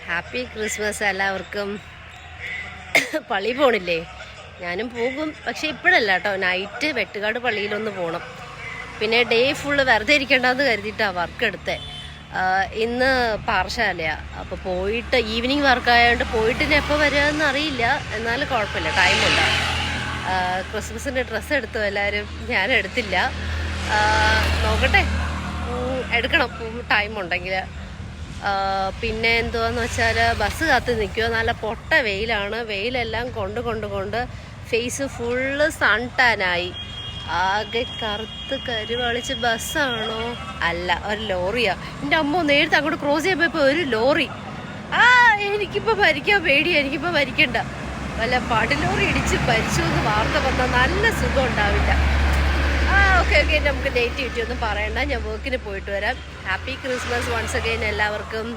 Happy Christmas എല്ലാവർക്കും. പള്ളി പോണില്ലേ? ഞാനും പോകും, പക്ഷെ ഇപ്പോഴല്ല കേട്ടോ. നൈറ്റ് വെട്ടുകാട് പള്ളിയിലൊന്ന് പോകണം. പിന്നെ ഡേ ഫുള്ള് വെറുതെ ഇരിക്കേണ്ടെന്ന് കരുതിയിട്ടാണ് വർക്ക് എടുത്തത്. ഇന്ന് പാറശാലയാണ്. അപ്പോൾ പോയിട്ട് ഈവനിങ് വർക്കായതുകൊണ്ട് പോയിട്ട് എപ്പോൾ വരികയെന്ന് അറിയില്ല. എന്നാലും കുഴപ്പമില്ല, ടൈമുണ്ട്. ക്രിസ്മസിൻ്റെ ഡ്രസ്സ് എടുത്തു എല്ലാവരും, ഞാൻ എടുത്തില്ല. നോക്കട്ടെ, എടുക്കണം ടൈമുണ്ടെങ്കിൽ. പിന്നെ എന്തുവാന്ന് വെച്ചാൽ ബസ് കാത്ത് നിൽക്കുക. നല്ല പൊട്ട വെയിലാണ്. വെയിലെല്ലാം കൊണ്ട് ഫേസ് ഫുള്ള് സൺ ടാനായി. ആകെ കറുത്ത് കരുവാളിച്ച്. ബസ്സാണോ? അല്ല, ഒരു ലോറിയാണ്. എൻ്റെ അമ്മ നേരത്തെ അങ്ങോട്ട് ക്രോസ് ചെയ്യുമ്പോൾ ഒരു ലോറി. എനിക്കിപ്പോൾ ഭരിക്കാൻ പേടിയാണ്. എനിക്കിപ്പോൾ ഭരിക്കണ്ട. വല്ല പടലോറി ഇടിച്ച് ഭരിച്ചു എന്ന് വാർത്ത വന്നാൽ നല്ല സുഖം ഉണ്ടാവില്ല. ഓക്കെ, നമുക്ക് ഡേറ്റ് കിട്ടിയൊന്നും പറയണ്ട. ഞാൻ വർക്കിന് പോയിട്ട് വരാം. ഹാപ്പി ക്രിസ്മസ് വൺസ് അഗൈൻ എല്ലാവർക്കും.